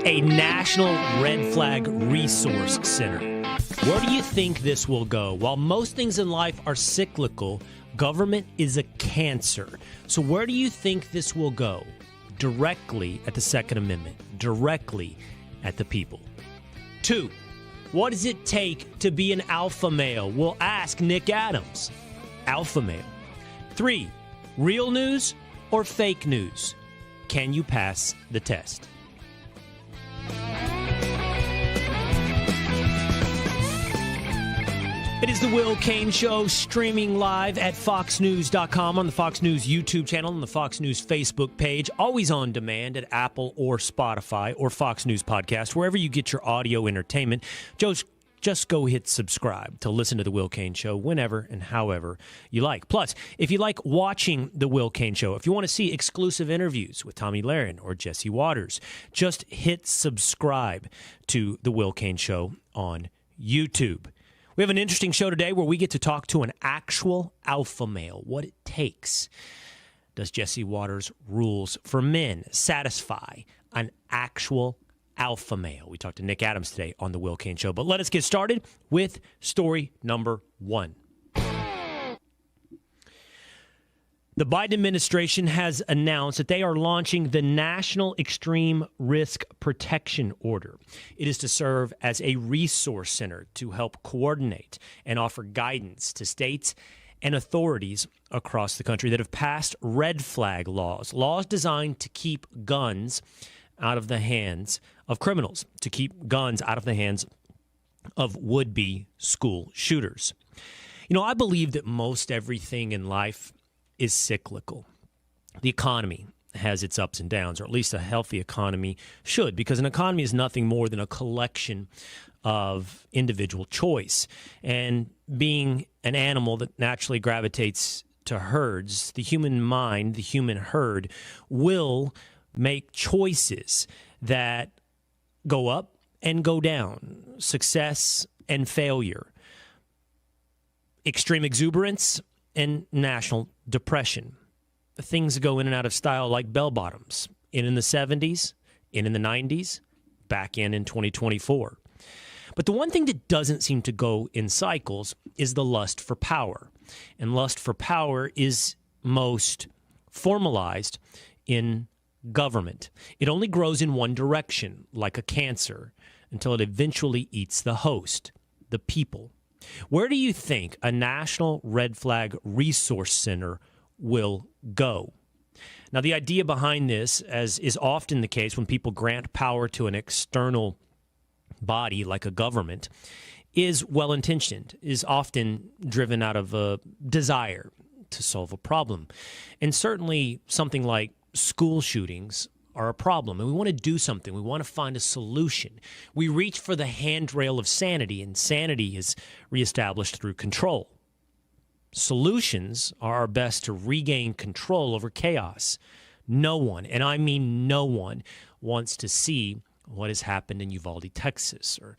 a national red flag resource center. Where do you think this will go? While most things in life are cyclical, government is a cancer. So where do you think this will go? Directly at the Second Amendment, directly at the people. 2, what does it take to be an alpha male? We'll ask Nick Adams. Alpha male. 3, real news or fake news? Can you pass the test? It is the Will Cain Show, streaming live at foxnews.com, on the Fox News YouTube channel, and the Fox News Facebook page, always on demand at Apple or Spotify or Fox News Podcast, wherever you get your audio entertainment. Just go hit subscribe to listen to the Will Cain Show whenever and however you like. Plus, if you like watching the Will Cain Show, if you want to see exclusive interviews with Tommy Lahren or Jesse Waters, just hit subscribe to the Will Cain Show on YouTube. We have an interesting show today where we get to talk to an actual alpha male, what it takes. Does Jesse Waters' rules for men satisfy an actual alpha male? We talked to Nick Adams today on the Will Cain Show. But let us get started with story number 1. The Biden administration has announced that they are launching the National Extreme Risk Protection Order. It is to serve as a resource center to help coordinate and offer guidance to states and authorities across the country that have passed red flag laws designed to keep guns out of the hands of criminals, to keep guns out of the hands of would-be school shooters. You know, I believe that most everything in life is cyclical. The economy has its ups and downs, or at least a healthy economy should, because an economy is nothing more than a collection of individual choice. And being an animal that naturally gravitates to herds, the human mind, the human herd, will make choices that go up and go down, success and failure, extreme exuberance and national depression. Things go in and out of style like bell bottoms, in the 70s, in the 90s, back in 2024. But the one thing that doesn't seem to go in cycles is the lust for power. And lust for power is most formalized in government. It only grows in one direction, like a cancer, until it eventually eats the host, the people. Where do you think a national red flag resource center will go? Now, the idea behind this, as is often the case when people grant power to an external body like a government, is well-intentioned, is often driven out of a desire to solve a problem. And certainly something like school shootings are a problem, and we want to do something. We want to find a solution. We reach for the handrail of sanity, and sanity is reestablished through control. Solutions are our best to regain control over chaos. No one, and I mean no one, wants to see what has happened in Uvalde, Texas, or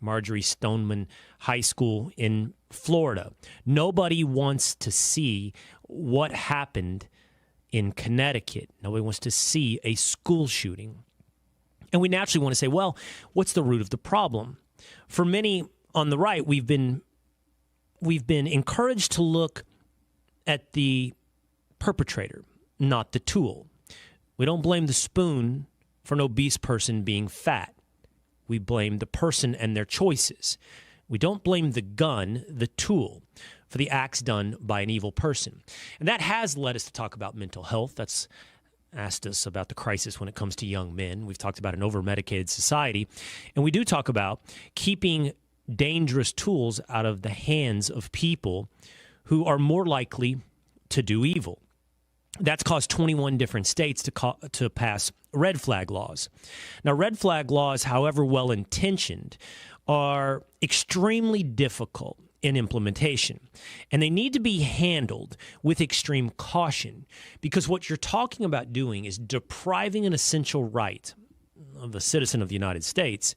Marjorie Stoneman High School in Florida. Nobody wants to see what happened in Connecticut. Nobody wants to see a school shooting. And we naturally want to say, well, what's the root of the problem? For many on the right, we've been encouraged to look at the perpetrator, not the tool. We don't blame the spoon for an obese person being fat. We blame the person and their choices. We don't blame the gun, the tool, for the acts done by an evil person. And that has led us to talk about mental health. That's asked us about the crisis when it comes to young men. We've talked about an over-medicated society. And we do talk about keeping dangerous tools out of the hands of people who are more likely to do evil. That's caused 21 different states to pass red flag laws. Now, red flag laws, however well-intentioned, are extremely difficult in implementation, and they need to be handled with extreme caution, because what you're talking about doing is depriving an essential right of a citizen of the United States,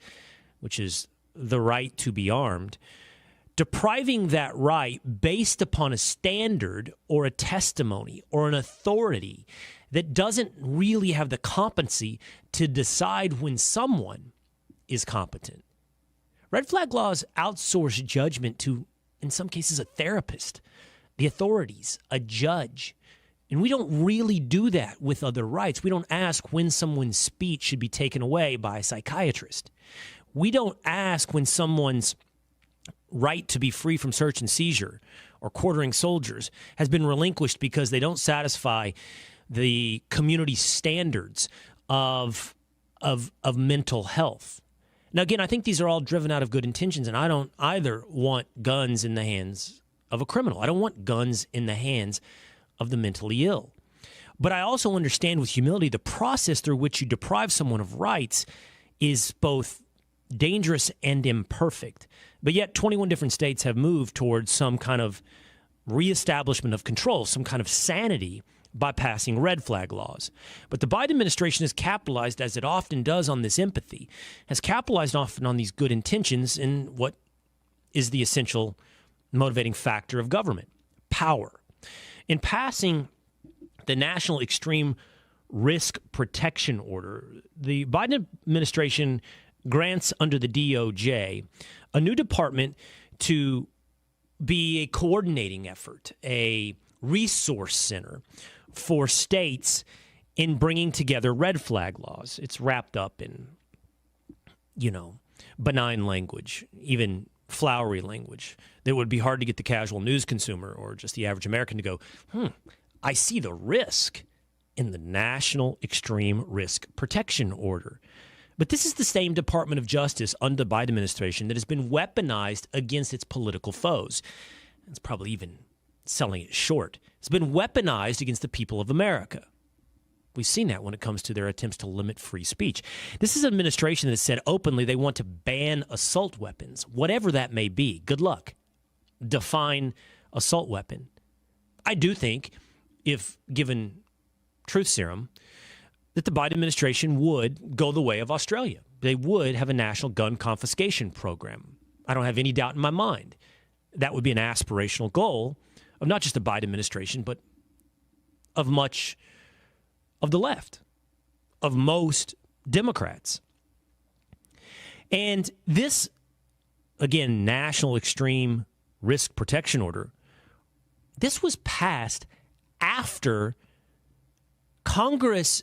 which is the right to be armed, depriving that right based upon a standard or a testimony or an authority that doesn't really have the competency to decide when someone is competent. Red flag laws outsource judgment to, in some cases, a therapist, the authorities, a judge. And we don't really do that with other rights. We don't ask when someone's speech should be taken away by a psychiatrist. We don't ask when someone's right to be free from search and seizure or quartering soldiers has been relinquished because they don't satisfy the community standards of mental health. Now, again, I think these are all driven out of good intentions, and I don't either want guns in the hands of a criminal. I don't want guns in the hands of the mentally ill. But I also understand with humility the process through which you deprive someone of rights is both dangerous and imperfect. But yet 21 different states have moved towards some kind of reestablishment of control, some kind of sanity by passing red flag laws. But the Biden administration has capitalized, as it often does, on this empathy, has capitalized often on these good intentions in what is the essential motivating factor of government, power. In passing the National Extreme Risk Protection Order, the Biden administration grants under the DOJ a new department to be a coordinating effort, a resource center for states in bringing together red flag laws. It's wrapped up in, benign language, even flowery language that would be hard to get the casual news consumer or just the average American to go, I see the risk in the National Extreme Risk Protection Order. But this is the same Department of Justice under the Biden administration that has been weaponized against its political foes. It's probably even selling it short. It's been weaponized against the people of America. We've seen that when it comes to their attempts to limit free speech. This is an administration that said openly they want to ban assault weapons, whatever that may be. Good luck. Define assault weapon. I do think, if given truth serum, that the Biden administration would go the way of Australia. They would have a national gun confiscation program. I don't have any doubt in my mind. That would be an aspirational goal of not just the Biden administration, but of much of the left, of most Democrats. And this, again, National Extreme Risk Protection Order, this was passed after Congress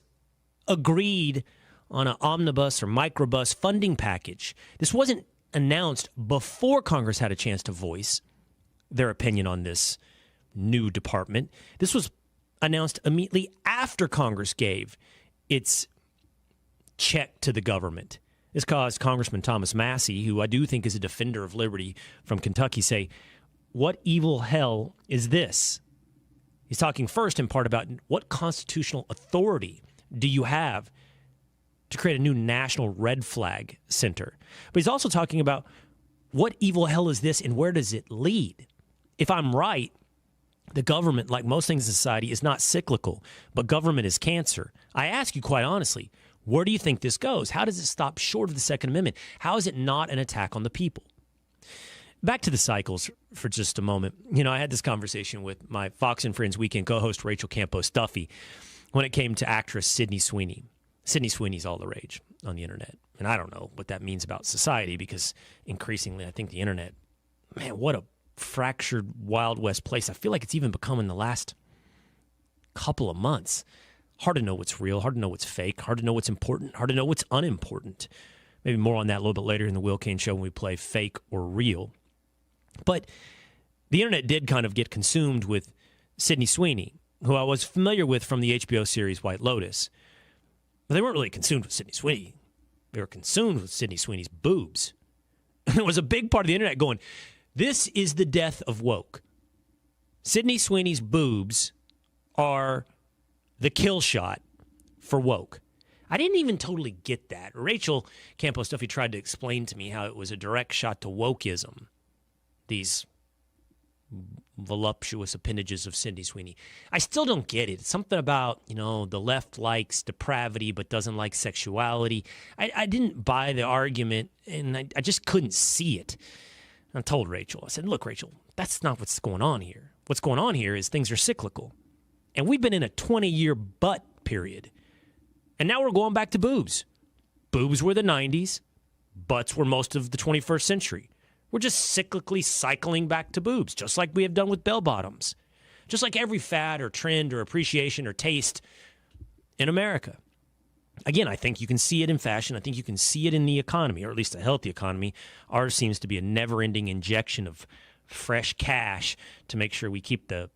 agreed on an omnibus or microbus funding package. This wasn't announced before Congress had a chance to voice their opinion on this new department. This was announced immediately after Congress gave its check to the government. This caused Congressman Thomas Massie, who I do think is a defender of liberty from Kentucky, say, what evil hell is this? He's talking first in part about what constitutional authority do you have to create a new national red flag center? But he's also talking about what evil hell is this and where does it lead? If I'm right, the government, like most things in society, is not cyclical, but government is cancer. I ask you quite honestly, where do you think this goes? How does it stop short of the Second Amendment? How is it not an attack on the people? Back to the cycles for just a moment. I had this conversation with my Fox and Friends weekend co-host Rachel Campos-Duffy when it came to actress Sydney Sweeney. Sydney Sweeney's all the rage on the internet. And I don't know what that means about society because increasingly I think the internet, man, what a fractured Wild West place. I feel like it's even become in the last couple of months. Hard to know what's real, hard to know what's fake, hard to know what's important, hard to know what's unimportant. Maybe more on that a little bit later in the Will Cain Show when we play fake or real. But the internet did kind of get consumed with Sydney Sweeney, who I was familiar with from the HBO series White Lotus. But they weren't really consumed with Sydney Sweeney. They were consumed with Sydney Sweeney's boobs. And there was a big part of the internet going, this is the death of woke. Sydney Sweeney's boobs are the kill shot for woke. I didn't even totally get that. Rachel Campos-Duffy tried to explain to me how it was a direct shot to wokeism. These voluptuous appendages of Sydney Sweeney. I still don't get it. It's something about, the left likes depravity but doesn't like sexuality. I didn't buy the argument, and I just couldn't see it. I told Rachel, I said, look, Rachel, that's not what's going on here. What's going on here is things are cyclical. And we've been in a 20-year butt period. And now we're going back to boobs. Boobs were the 90s. Butts were most of the 21st century. We're just cyclically cycling back to boobs, just like we have done with bell bottoms. Just like every fad or trend or appreciation or taste in America. Again, I think you can see it in fashion. I think you can see it in the economy, or at least a healthy economy. Ours seems to be a never-ending injection of fresh cash to make sure we keep the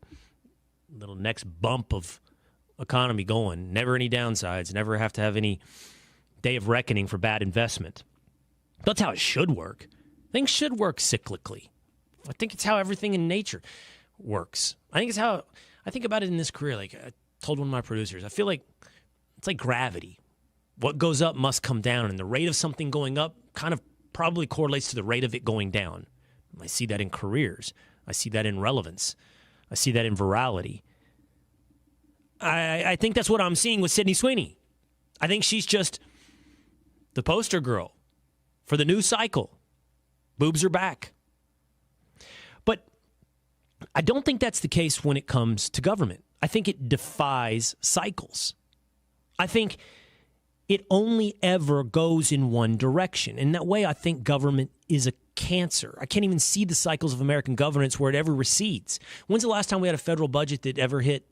little next bump of economy going. Never any downsides. Never have to have any day of reckoning for bad investment. That's how it should work. Things should work cyclically. I think it's how everything in nature works. I think it's how I think about it in this career. Like I told one of my producers, I feel like it's like gravity. What goes up must come down, and the rate of something going up kind of probably correlates to the rate of it going down. I see that in careers. I see that in relevance. I see that in virality. I think that's what I'm seeing with Sydney Sweeney. I think she's just the poster girl for the new cycle. Boobs are back. But I don't think that's the case when it comes to government. I think it defies cycles. I think it only ever goes in one direction. In that way, I think government is a cancer. I can't even see the cycles of American governance where it ever recedes. When's the last time we had a federal budget that ever hit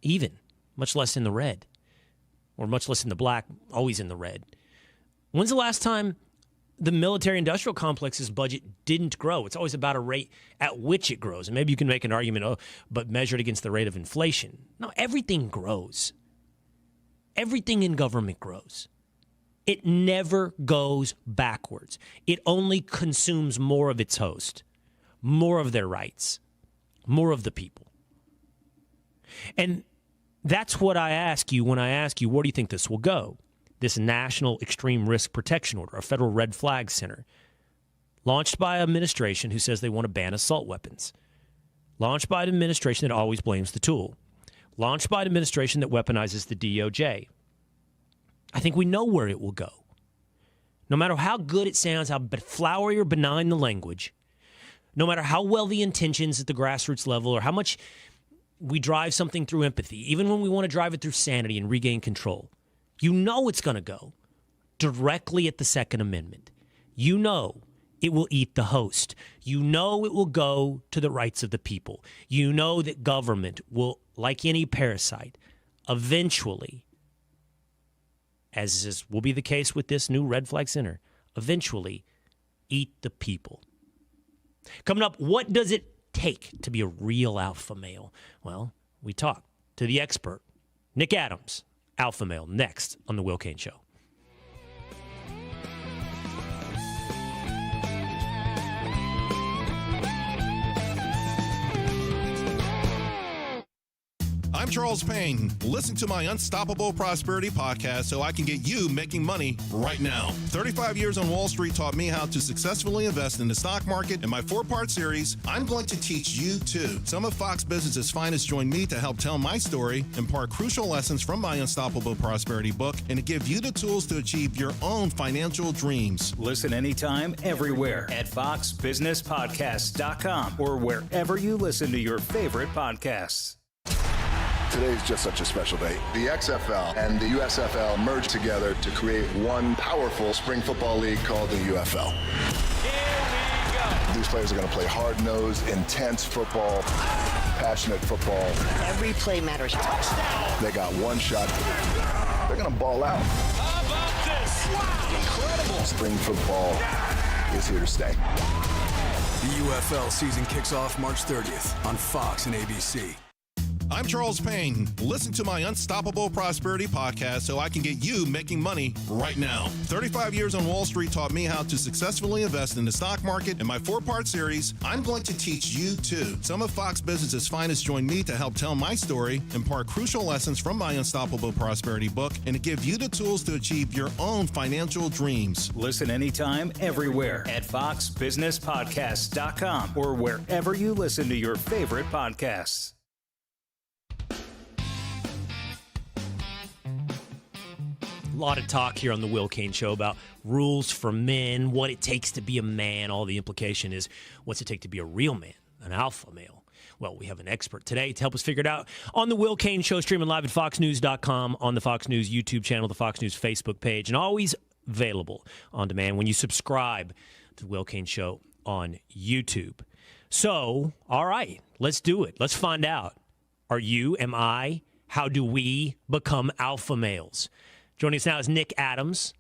even, much less in the red, or much less in the black, always in the red? When's the last time the military-industrial complex's budget didn't grow? It's always about a rate at which it grows. And maybe you can make an argument, but measured against the rate of inflation. No, everything grows. Everything in government grows. It never goes backwards. It only consumes more of its host, more of their rights, more of the people. And that's what I ask you when I ask you, where do you think this will go? This National Extreme Risk Protection Order, a federal red flag center, launched by an administration who says they want to ban assault weapons, launched by an administration that always blames the tool, launched by an administration that weaponizes the DOJ. I think we know where it will go. No matter how good it sounds, how flowery or benign the language, no matter how well the intentions at the grassroots level or how much we drive something through empathy, even when we want to drive it through sanity and regain control, you know it's going to go directly at the Second Amendment. You know it will eat the host. You know it will go to the rights of the people. You know that government will, like any parasite, eventually, as will be the case with this new red flag center, eventually eat the people. Coming up, what does it take to be a real alpha male? Well, we talk to the expert, Nick Adams, alpha male, next on The Will Cain Show. I'm Charles Payne. Listen to my Unstoppable Prosperity podcast so I can get you making money right now. 35 years on Wall Street taught me how to successfully invest in the stock market. In my 4-part series, I'm going to teach you too. Some of Fox Business's finest join me to help tell my story, impart crucial lessons from my Unstoppable Prosperity book, and to give you the tools to achieve your own financial dreams. Listen anytime, everywhere at foxbusinesspodcast.com or wherever you listen to your favorite podcasts. Today is just such a special day. The XFL and the USFL merged together to create one powerful spring football league called the UFL. Here we go. These players are going to play hard-nosed, intense football, passionate football. Every play matters. Touchdown. They got one shot. They're going to ball out. How about this? Wow. Incredible. Spring football is here to stay. The UFL season kicks off March 30th on Fox and ABC. I'm Charles Payne. Listen to my Unstoppable Prosperity podcast so I can get you making money right now. 35 years on Wall Street taught me how to successfully invest in the stock market. In my 4-part series, I'm going to teach you too. Some of Fox Business's finest join me to help tell my story, impart crucial lessons from my Unstoppable Prosperity book, and to give you the tools to achieve your own financial dreams. Listen anytime, everywhere at foxbusinesspodcast.com or wherever you listen to your favorite podcasts. A lot of talk here on the Will Cain Show about rules for men, what it takes to be a man. All the implication is, what's it take to be a real man, an alpha male? Well, we have an expert today to help us figure it out on the Will Cain Show, streaming live at foxnews.com, on the Fox News YouTube channel, the Fox News Facebook page, and always available on demand when you subscribe to the Will Cain Show on YouTube. So, all right, let's do it. Let's find out. Are you, am I, how do we become alpha males? Joining us now is Nick Adams,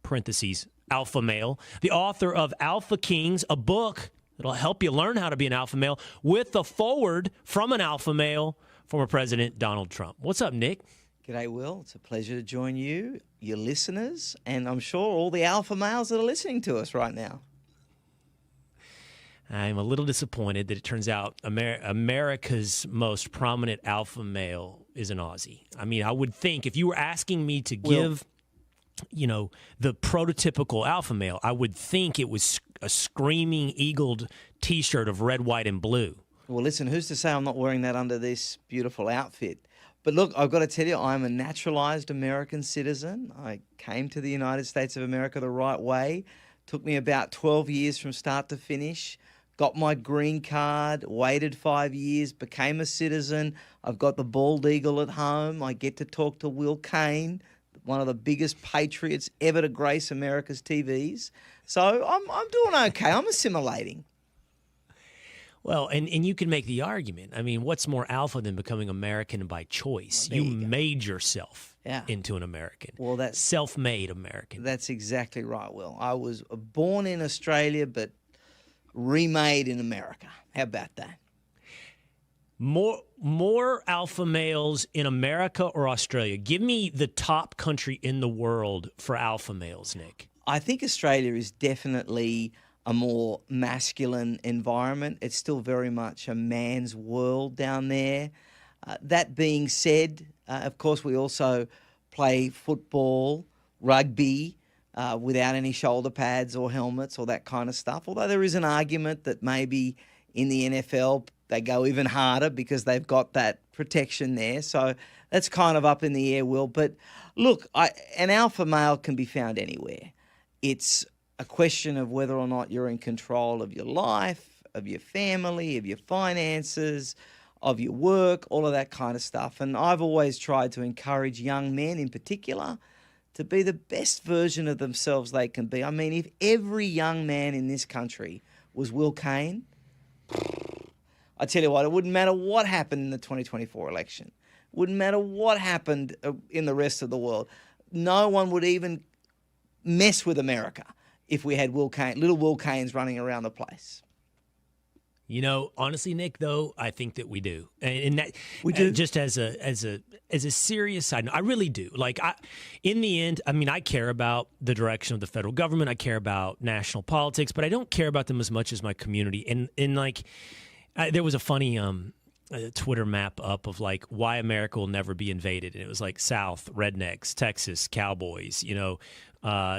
parentheses, alpha male, the author of Alpha Kings, a book that'll help you learn how to be an alpha male with a forward from an alpha male, former President Donald Trump. What's up, Nick? G'day, Will. It's a pleasure to join you, your listeners, and I'm sure all the alpha males that are listening to us right now. I'm a little disappointed that it turns out America's most prominent alpha male is an Aussie. I mean, I would think if you were asking me to give, the prototypical alpha male, I would think it was a screaming eagled T-shirt of red, white, and blue. Well, listen, who's to say I'm not wearing that under this beautiful outfit? But look, I've got to tell you, I'm a naturalized American citizen. I came to the United States of America the right way. Took me about 12 years from start to finish. Got my green card, waited 5 years, became a citizen. I've got the bald eagle at home. I get to talk to Will Cain, one of the biggest patriots ever to grace America's TVs. So I'm doing okay. I'm assimilating. Well, and you can make the argument. I mean, what's more alpha than becoming American by choice? You made yourself into an American. Well, that's self-made American. That's exactly right, Will. I was born in Australia, but remade in America. How about that? More alpha males in America or Australia? Give me the top country in the world for alpha males, Nick. I think Australia is definitely a more masculine environment. It's still very much a man's world down there. That being said, of course, we also play football, rugby, without any shoulder pads or helmets or that kind of stuff. Although there is an argument that maybe in the NFL they go even harder because they've got that protection there. So that's kind of up in the air, Will. But look, an alpha male can be found anywhere. It's a question of whether or not you're in control of your life, of your family, of your finances, of your work, all of that kind of stuff. And I've always tried to encourage young men in particular to be the best version of themselves they can be. I mean, if every young man in this country was Will Cain, I tell you what, it wouldn't matter what happened in the 2024 election. It wouldn't matter what happened in the rest of the world. No one would even mess with America if we had Will Cain, little Will Cains running around the place. You know, honestly, Nick, though, I think that we do, and that we do. Just as a serious side note, I really do. Like, in the end, I mean, I care about the direction of the federal government. I care about national politics, but I don't care about them as much as my community. And like, there was a funny Twitter map up of like why America will never be invaded, and it was like South rednecks, Texas cowboys,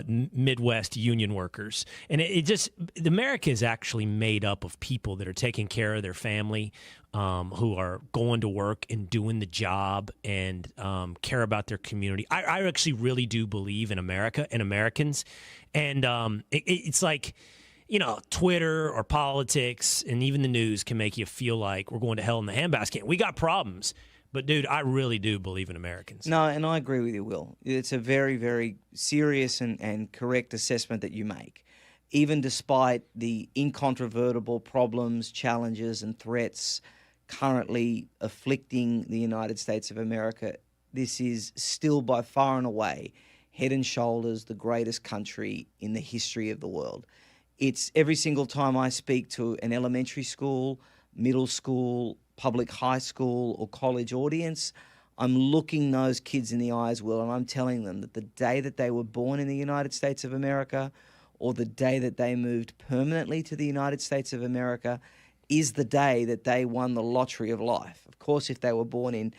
Midwest union workers. And America is actually made up of people that are taking care of their family, who are going to work and doing the job and care about their community. I actually really do believe in America and Americans. And it's like, Twitter or politics and even the news can make you feel like we're going to hell in the handbasket. We got problems. But, dude, I really do believe in Americans. No, and I agree with you, Will. It's a very, very serious and correct assessment that you make. Even despite the incontrovertible problems, challenges, and threats currently afflicting the United States of America, this is still by far and away, head and shoulders, the greatest country in the history of the world. It's every single time I speak to an elementary school, middle school, public high school or college audience, I'm looking those kids in the eyes, Will, and I'm telling them that the day that they were born in the United States of America or the day that they moved permanently to the United States of America is the day that they won the lottery of life. Of course, if they were born in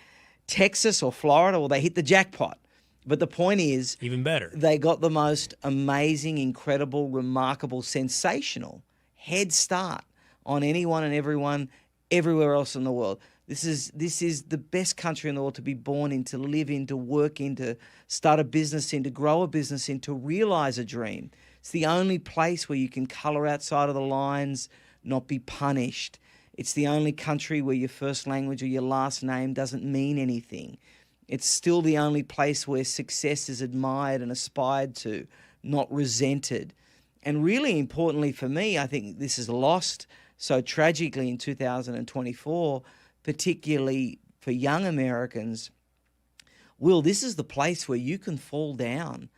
Texas or Florida, well, they hit the jackpot. But the point is, even better, they got the most amazing, incredible, remarkable, sensational head start on anyone and everyone everywhere else in the world. This is the best country in the world to be born in, to live in, to work in, to start a business in, to grow a business in, to realize a dream. It's the only place where you can color outside of the lines, not be punished. It's the only country where your first language or your last name doesn't mean anything. It's still the only place where success is admired and aspired to, not resented. And really importantly for me, I think this is lost so tragically in 2024, particularly for young Americans. Will, this is the place where you can fall down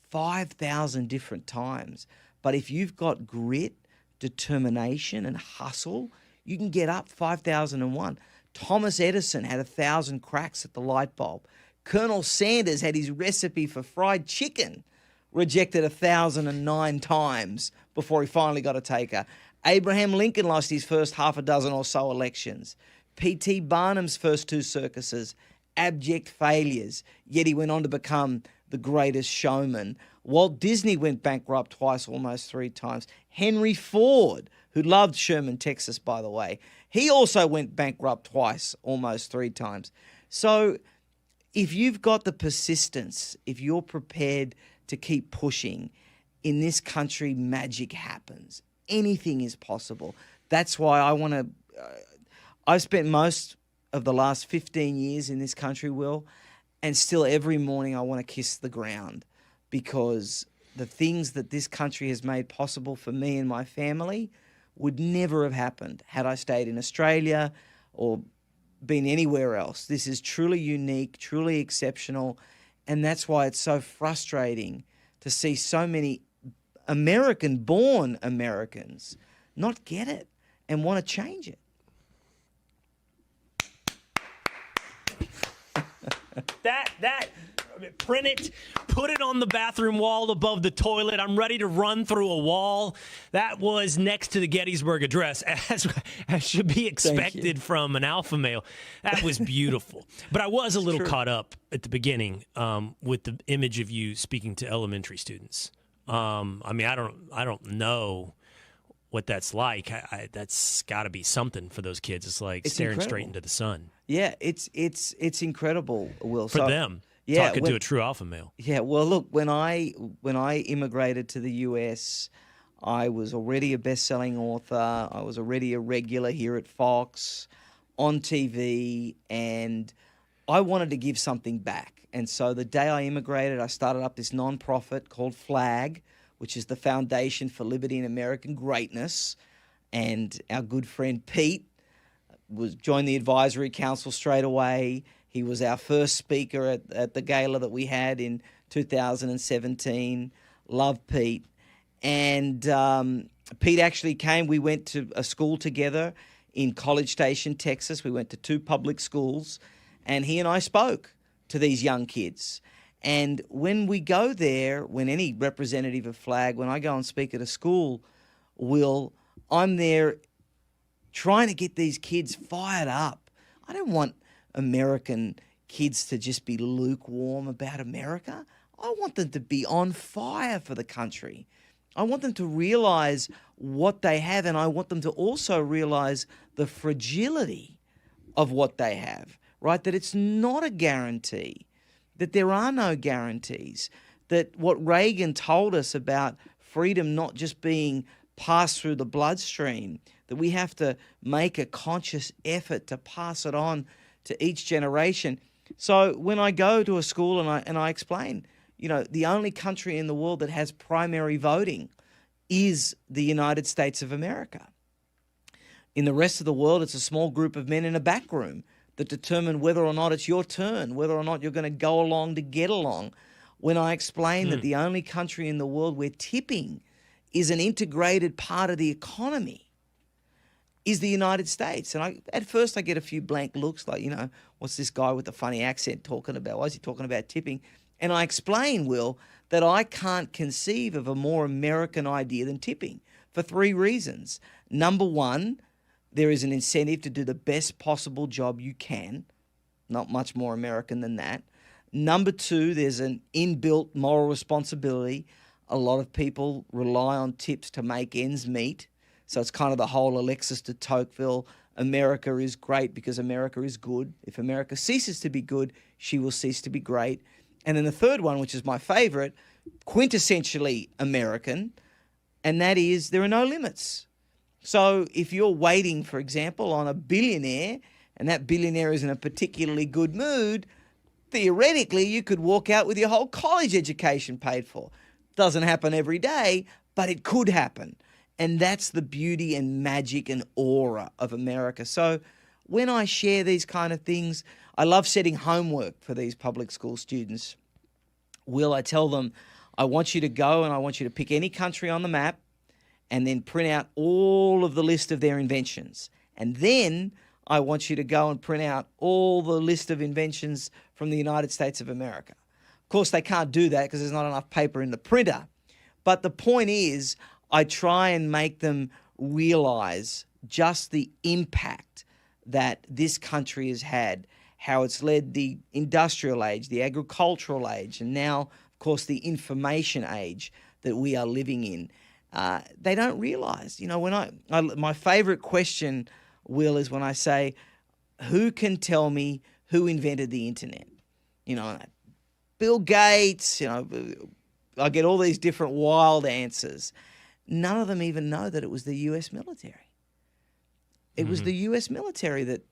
5,000 different times. But if you've got grit, determination, and hustle, you can get up 5,001. Thomas Edison had 1,000 cracks at the light bulb. Colonel Sanders had his recipe for fried chicken rejected 1,009 times before he finally got a taker. Abraham Lincoln lost his first half a dozen or so elections. P.T. Barnum's first 2 circuses, abject failures, yet he went on to become the greatest showman. Walt Disney went bankrupt twice, almost 3 times. Henry Ford, who loved Sherman, Texas, by the way, he also went bankrupt twice, almost 3 times. So if you've got the persistence, if you're prepared to keep pushing, in this country, magic happens. Anything is possible. That's why I want to... I've spent most of the last 15 years in this country, Will, and still every morning I want to kiss the ground, because the things that this country has made possible for me and my family would never have happened had I stayed in Australia or been anywhere else. This is truly unique, truly exceptional, and that's why it's so frustrating to see so many American-born Americans not get it and want to change it. That print it, put it on the bathroom wall above the toilet. I'm ready to run through a wall. That was next to the Gettysburg Address, as should be expected from an alpha male. That was beautiful. But I was a little caught up at the beginning with the image of you speaking to elementary students. I mean, I don't know what that's like. That's got to be something for those kids. It's like staring straight into the sun. Yeah, it's incredible, Will. For them, talking to a true alpha male. Yeah, well, look, when I immigrated to the US, I was already a best-selling author. I was already a regular here at Fox, on TV, and I wanted to give something back. And so the day I immigrated, I started up this nonprofit called FLAG, which is the Foundation for Liberty and American Greatness. And our good friend Pete joined the advisory council straight away. He was our first speaker at the gala that we had in 2017. Love Pete. And Pete actually came. We went to a school together in College Station, Texas. We went to 2 public schools, and he and I spoke to these young kids. And when we go there, when any representative of FLAG, when I go and speak at a school, Will, I'm there trying to get these kids fired up. I don't want American kids to just be lukewarm about America. I want them to be on fire for the country. I want them to realize what they have, and I want them to also realize the fragility of what they have, right? That it's not a guarantee, that there are no guarantees, that what Reagan told us about freedom not just being passed through the bloodstream, that we have to make a conscious effort to pass it on to each generation. So when I go to a school and I explain, you know, the only country in the world that has primary voting is the United States of America. In the rest of the world, it's a small group of men in a back room that determine whether or not it's your turn, whether or not you're going to go along to get along. When I explain that the only country in the world where tipping is an integrated part of the economy is the United States. And at first I get a few blank looks like, you know, what's this guy with the funny accent talking about? Why is he talking about tipping? And I explain, Will, that I can't conceive of a more American idea than tipping for 3 reasons. Number one, there is an incentive to do the best possible job you can. Not much more American than that. Number 2, there's an inbuilt moral responsibility. A lot of people rely on tips to make ends meet. So it's kind of the whole Alexis de Tocqueville, America is great because America is good. If America ceases to be good, she will cease to be great. And then the third one, which is my favorite, quintessentially American, and that is there are no limits. So if you're waiting, for example, on a billionaire and that billionaire is in a particularly good mood, theoretically you could walk out with your whole college education paid for. Doesn't happen every day, but it could happen. And that's the beauty and magic and aura of America. So when I share these kind of things, I love setting homework for these public school students. Will, I tell them, I want you to go and I want you to pick any country on the map and then print out all of the list of their inventions. And then I want you to go and print out all the list of inventions from the United States of America. Of course, they can't do that because there's not enough paper in the printer. But the point is, I try and make them realize just the impact that this country has had, how it's led the industrial age, the agricultural age, and now, of course, the information age that we are living in. They don't realize, when my favorite question, Will, is when I say, who can tell me who invented the internet? Bill Gates, I get all these different wild answers. None of them even know that it was the US military. It was the US military that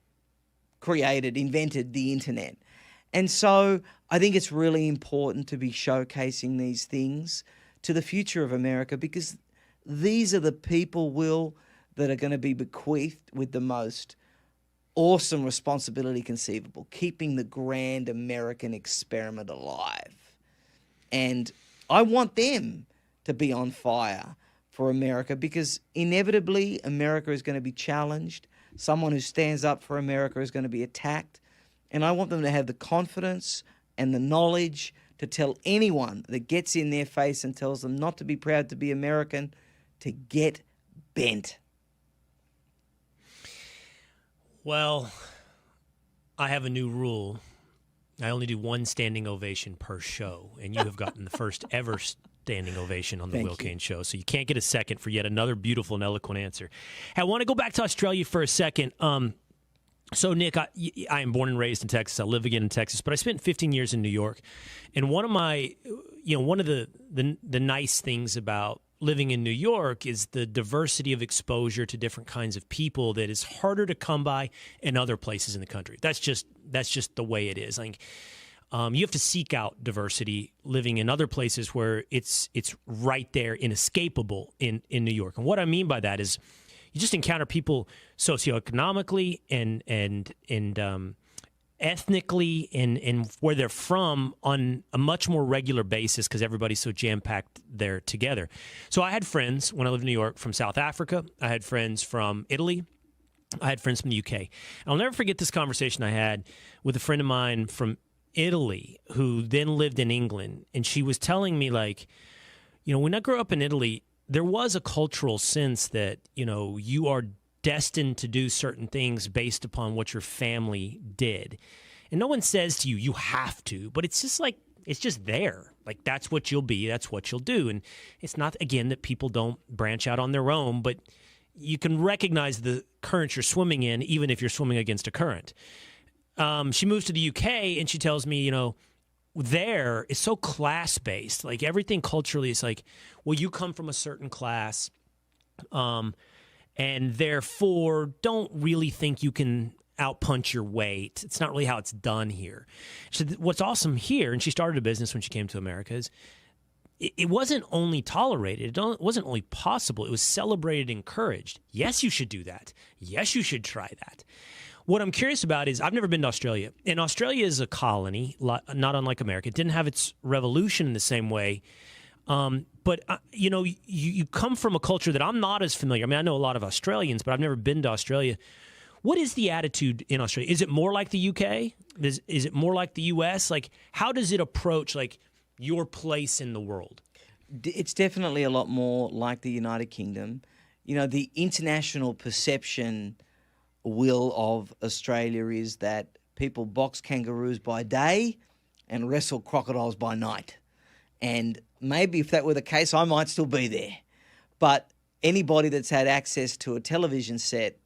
invented the internet. And so I think it's really important to be showcasing these things to the future of America, because these are the people, Will, that are going to be bequeathed with the most awesome responsibility conceivable, keeping the grand American experiment alive. And I want them to be on fire for America, because inevitably America is going to be challenged. Someone who stands up for America is going to be attacked. And I want them to have the confidence and the knowledge to tell anyone that gets in their face and tells them not to be proud to be American, to get bent. Well, I have a new rule. I only do one standing ovation per show, and you have gotten the first ever standing ovation on the Will Cain Show, so you can't get a second for yet another beautiful and eloquent answer. Hey, I want to go back to Australia for a second. So, Nick, I am born and raised in Texas. I live again in Texas, but I spent 15 years in New York. And one of the nice things about living in New York is the diversity of exposure to different kinds of people that is harder to come by in other places in the country. That's just the way it is. Like, you have to seek out diversity living in other places where it's right there, inescapable in New York. And what I mean by that is, you just encounter people socioeconomically and ethnically and where they're from on a much more regular basis, because everybody's so jam-packed there together. So I had friends when I lived in New York from South Africa. I had friends from Italy. I had friends from the UK. I'll never forget this conversation I had with a friend of mine from Italy who then lived in England. And she was telling me, like, when I grew up in Italy, there was a cultural sense that, you are destined to do certain things based upon what your family did. And no one says to you, you have to, but it's just like, it's just there. Like, that's what you'll be, that's what you'll do. And it's not, again, that people don't branch out on their own, but you can recognize the current you're swimming in, even if you're swimming against a current. She moves to the UK and she tells me, there is so class-based. Like, everything culturally is like, well, you come from a certain class, and therefore don't really think you can outpunch your weight. It's not really how it's done here. So what's awesome here, and she started a business when she came to America, is it wasn't only tolerated. It wasn't only possible. It was celebrated, encouraged. Yes, you should do that. Yes, you should try that. What I'm curious about is, I've never been to Australia. And Australia is a colony, not unlike America. It didn't have its revolution in the same way. But, you come from a culture that I'm not as familiar. I mean, I know a lot of Australians, but I've never been to Australia. What is the attitude in Australia? Is it more like the UK? Is it more like the US? Like, how does it approach, like, your place in the world? It's definitely a lot more like the United Kingdom. The international perception, Will, of Australia is that people box kangaroos by day and wrestle crocodiles by night. And maybe if that were the case, I might still be there. But anybody that's had access to a television set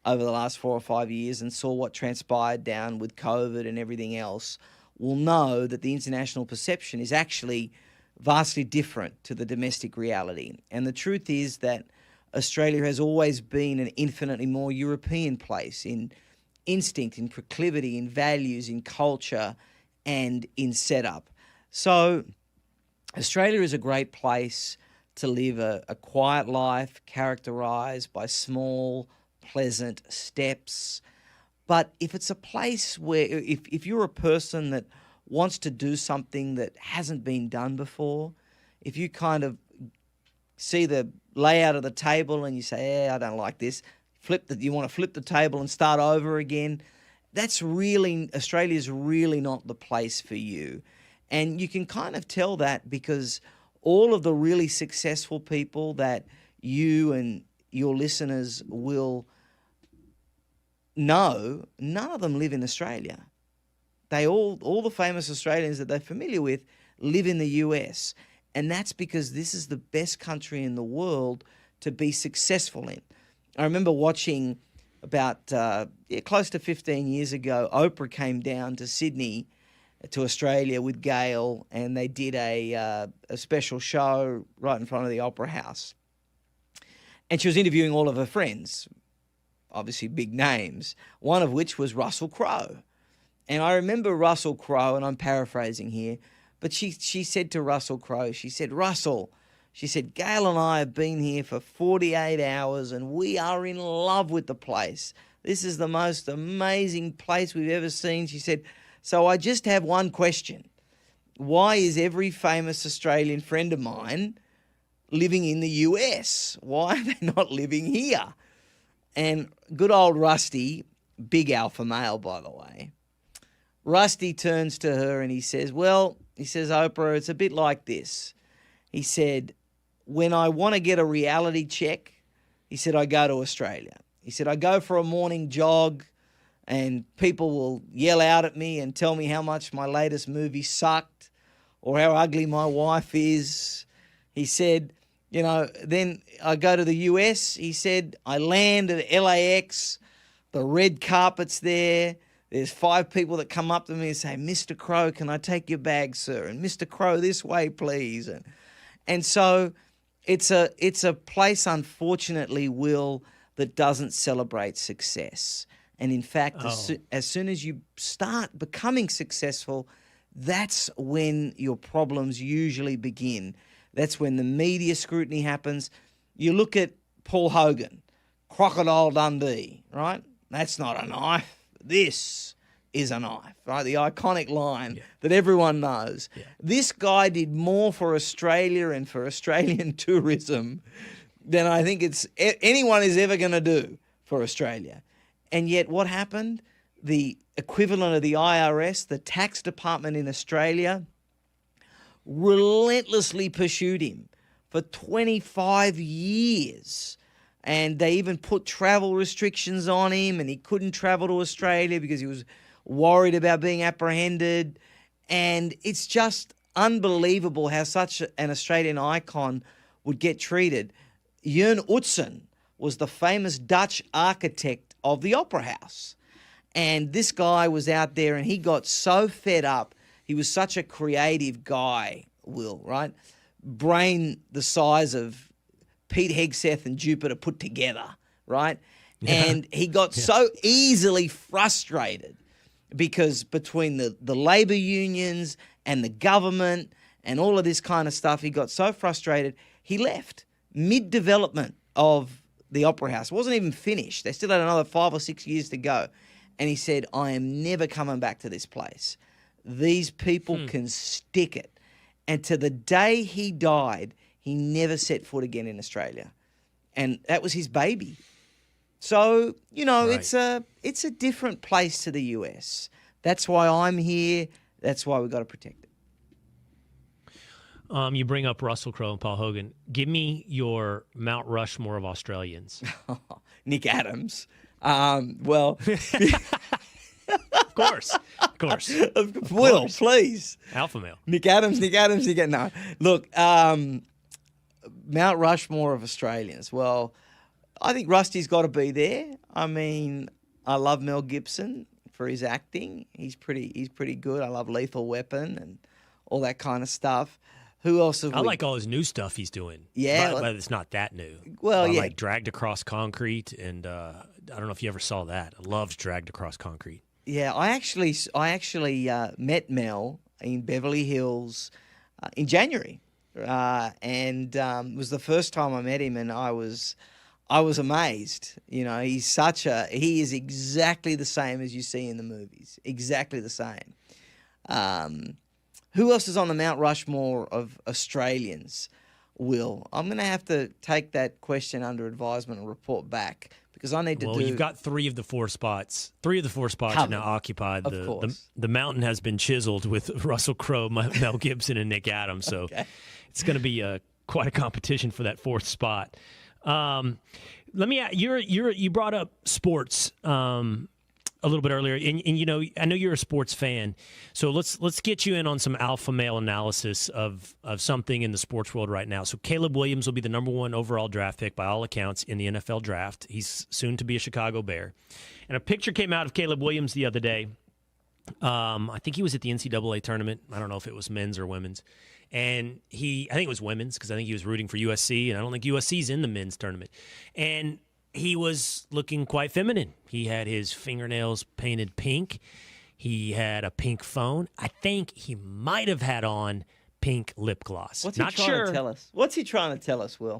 over the last 4 or 5 years and saw what transpired down with COVID and everything else will know that the international perception is actually vastly different to the domestic reality. And the truth is that Australia has always been an infinitely more European place in instinct, in proclivity, in values, in culture, and in setup. So Australia is a great place to live a quiet life characterized by small, pleasant steps. But if it's a place where, if you're a person that wants to do something that hasn't been done before, if you kind of see the layout of the table and you say, I don't like this, you want to flip the table and start over again, Australia's really not the place for you. And you can kind of tell that because all of the really successful people that you and your listeners will know, none of them live in Australia. All the famous Australians that they're familiar with live in the US. And that's because this is the best country in the world to be successful in. I remember watching about close to 15 years ago, Oprah came down to Sydney, to Australia with Gail, and they did a special show right in front of the Opera House. And she was interviewing all of her friends, obviously big names, one of which was Russell Crowe. And I remember Russell Crowe, and I'm paraphrasing here, but she said to Russell Crowe, she said, Russell, she said, Gail and I have been here for 48 hours and we are in love with the place. This is the most amazing place we've ever seen. She said, so I just have one question. Why is every famous Australian friend of mine living in the US? Why are they not living here? And good old Rusty, big alpha male, by the way, Rusty turns to her and he says, Oprah, it's a bit like this. He said, when I want to get a reality check, he said, I go to Australia. He said, I go for a morning jog and people will yell out at me and tell me how much my latest movie sucked or how ugly my wife is. He said, then I go to the US. He said, I land at LAX, the red carpet's there. There's 5 people that come up to me and say, Mr. Crowe, can I take your bag, sir? And Mr. Crowe, this way, please. And so it's a place, unfortunately, Will, that doesn't celebrate success. And in fact, as soon as you start becoming successful, that's when your problems usually begin. That's when the media scrutiny happens. You look at Paul Hogan, Crocodile Dundee, right? That's not a knife. This is a knife, right? The iconic line that everyone knows. Yeah. This guy did more for Australia and for Australian tourism than I think anyone is ever going to do for Australia. And yet what happened? The equivalent of the IRS, the tax department in Australia, relentlessly pursued him for 25 years. And they even put travel restrictions on him and he couldn't travel to Australia because he was worried about being apprehended. And it's just unbelievable how such an Australian icon would get treated. Jörn Utzon was the famous Dutch architect of the Opera House. And this guy was out there and he got so fed up. He was such a creative guy, Will, right? Brain the size of Pete Hegseth and Jupiter put together, right? Yeah. And he got so easily frustrated because between the labor unions and the government and all of this kind of stuff, he got so frustrated, he left mid-development of the Opera House. It wasn't even finished. They still had another 5 or 6 years to go. And he said, I am never coming back to this place. These people can stick it. And to the day he died, he never set foot again in Australia. And that was his baby. So, right. It's a different place to the US. That's why I'm here. That's why we've got to protect it. You bring up Russell Crowe and Paul Hogan. Give me your Mount Rushmore of Australians. Nick Adams. Well... Of course. Will, please. Alpha male. Nick Adams. No. Look, Mount Rushmore of Australians. Well, I think Rusty's got to be there. I mean, I love Mel Gibson for his acting. He's pretty good. I love Lethal Weapon and all that kind of stuff. Who else have I we? like all his new stuff he's doing. Yeah, but it's not that new. Well, yeah. Like Dragged Across Concrete, and I don't know if you ever saw that. I loved Dragged Across Concrete. Yeah, I actually met Mel in Beverly Hills in January, and it was the first time I met him, and I was amazed. You know, he is exactly the same as you see in the movies, exactly the same. Who else is on the Mount Rushmore of Australians? Will, I'm going to have to take that question under advisement and report back because I need to Well, you've got 3 of the 4 spots. 3 of the 4 spots are now occupied. Of course. The mountain has been chiseled with Russell Crowe, Mel Gibson, and Nick Adams. So Okay. it's going to be quite a competition for that 4th spot. Let me. You brought up sports a little bit earlier, and you know, I know you're a sports fan, so let's get you in on some alpha male analysis of something in the sports world right now. So Caleb Williams will be the number 1 overall draft pick by all accounts in the NFL draft. He's soon to be a Chicago Bear, and a picture came out of Caleb Williams the other day. I think he was at the NCAA tournament. I don't know if it was men's or women's. And I think it was women's because I think he was rooting for USC, and I don't think USC's in the men's tournament. And he was looking quite feminine. He had his fingernails painted pink. He had a pink phone. I think he might have had on pink lip gloss. What's he trying to tell us? What's he trying to tell us, Will?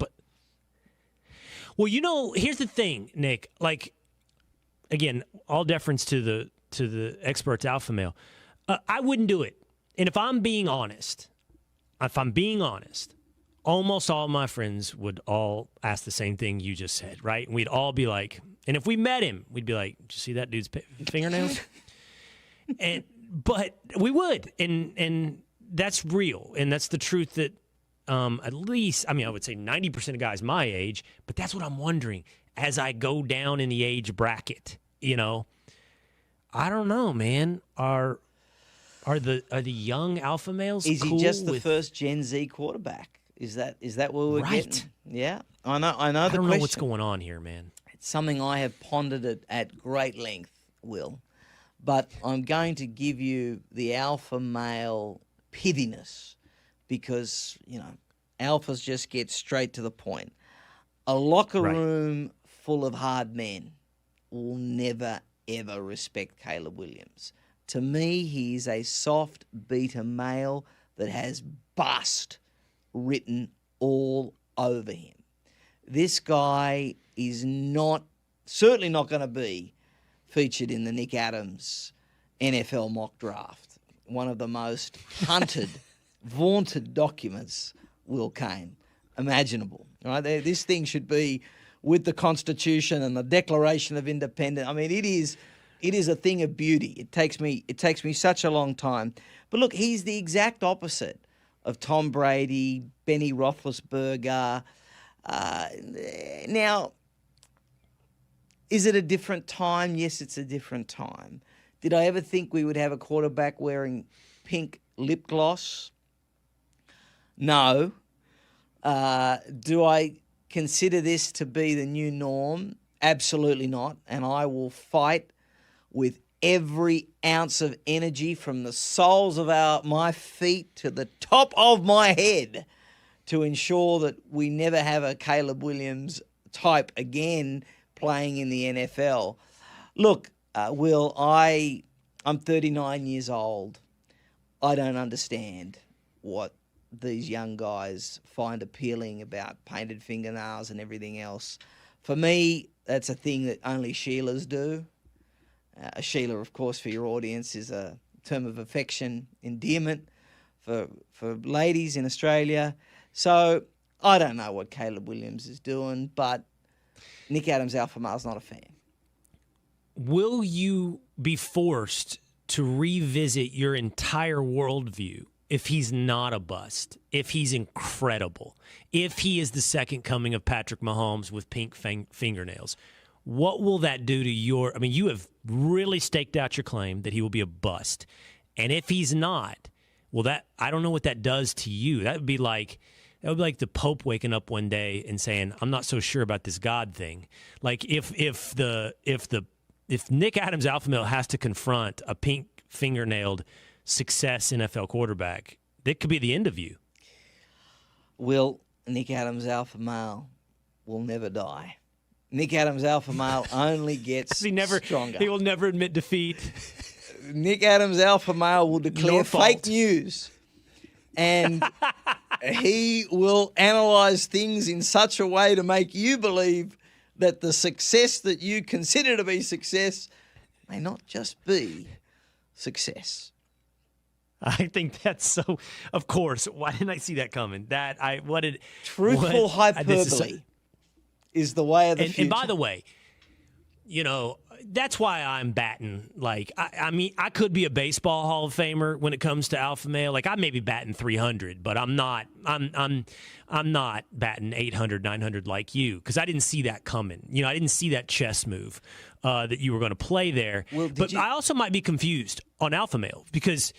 Well, you know, here's the thing, Nick. Like, again, all deference to the experts alpha male. I wouldn't do it. And if I'm being honest, almost all my friends would all ask the same thing you just said, right? And we'd all be like, and if we met him, we'd be like, did you see that dude's fingernails? But we would, and that's real, and that's the truth that at least, I mean, I would say 90% of guys my age, but that's what I'm wondering as I go down in the age bracket, you know. I don't know, man. Are the young alpha males Is cool he just the with, first Gen Z quarterback? Is that what we're Right. getting? Yeah, I know. I the don't question. know what's going on here, man. It's something I have pondered it at great length, Will. But I'm going to give you the alpha male pithiness because, you know, alphas just get straight to the point. A locker Right. room full of hard men will never, ever respect Caleb Williams. To me, he's a soft beta male that has bust written all over him. This guy is certainly not going to be featured in the Nick Adams NFL mock draft, one of the most hunted, vaunted documents, Will Cain, imaginable. Right? This thing should be with the Constitution and the Declaration of Independence. I mean, it is a thing of beauty. It takes me such a long time. But look, he's the exact opposite of Tom Brady, Benny Roethlisberger. Now, is it a different time? Yes, it's a different time. Did I ever think we would have a quarterback wearing pink lip gloss? No. Do I consider this to be the new norm? Absolutely not. And I will fight with every ounce of energy from the soles of my feet to the top of my head to ensure that we never have a Caleb Williams type again playing in the NFL. Look, Will, I'm 39 years old. I don't understand what these young guys find appealing about painted fingernails and everything else. For me, that's a thing that only Sheilas do. A Sheila, of course, for your audience, is a term of affection, endearment for ladies in Australia. So I don't know what Caleb Williams is doing, but Nick Adams alpha male's not a fan. Will you be forced to revisit your entire worldview if he's not a bust, if he's incredible, if he is the second coming of Patrick Mahomes with pink fingernails? What will that do to you have really staked out your claim that he will be a bust. And if he's not, I don't know what that does to you. That would be like the Pope waking up one day and saying, "I'm not so sure about this God thing." Like if Nick Adams alpha male has to confront a pink fingernailed success NFL quarterback, that could be the end of you. Will, Nick Adams' alpha male will never die. Nick Adams' alpha male only gets stronger. He will never admit defeat. Nick Adams' alpha male will declare fake news, and he will analyze things in such a way to make you believe that the success that you consider to be success may not just be success. I think that's so. Of course, why didn't I see that coming? Truthful hyperbole is the way of the future. And by the way, that's why I'm batting. Like, I mean, I could be a baseball Hall of Famer when it comes to alpha male. Like, I may be batting 300, but I'm not. I'm not batting 800, 900 like you, because I didn't see that coming. I didn't see that chess move that you were going to play there. Well, I also might be confused on alpha male because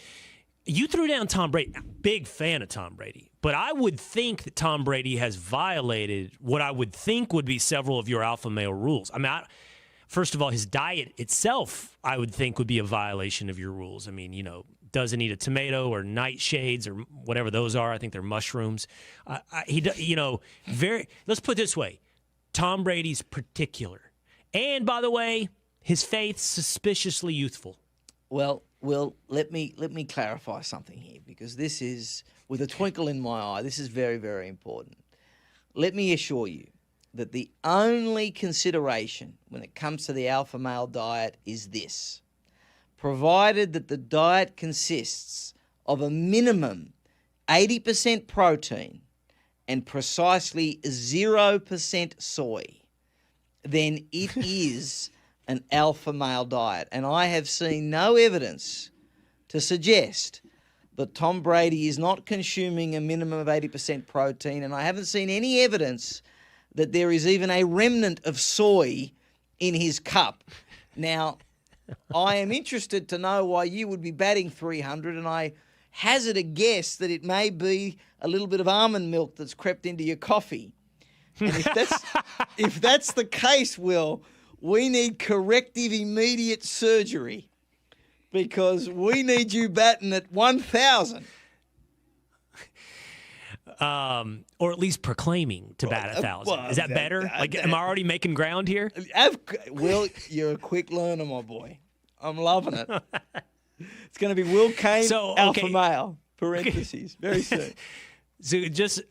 you threw down Tom Brady. Big fan of Tom Brady. But I would think that Tom Brady has violated what I would think would be several of your alpha male rules. I mean, first of all, his diet itself, I would think, would be a violation of your rules. I mean, doesn't eat a tomato or nightshades or whatever those are. I think they're mushrooms. Let's put it this way. Tom Brady's particular. And, by the way, his faith's suspiciously youthful. Well, let me clarify something here, because this is, with a twinkle in my eye, this is very, very important. Let me assure you that the only consideration when it comes to the alpha male diet is this: provided that the diet consists of a minimum 80% protein and precisely 0% soy, then it is an alpha male diet. And I have seen no evidence to suggest that Tom Brady is not consuming a minimum of 80% protein, and I haven't seen any evidence that there is even a remnant of soy in his cup. Now, I am interested to know why you would be batting 300, and I hazard a guess that it may be a little bit of almond milk that's crept into your coffee. And if that's the case, Will, we need corrective immediate surgery, because we need you batting at 1,000. Or at least proclaiming to bat 1,000. Is that better? Am I already making ground here? Will, you're a quick learner, my boy. I'm loving it. It's going to be Will Cain, alpha male, parentheses, very soon. So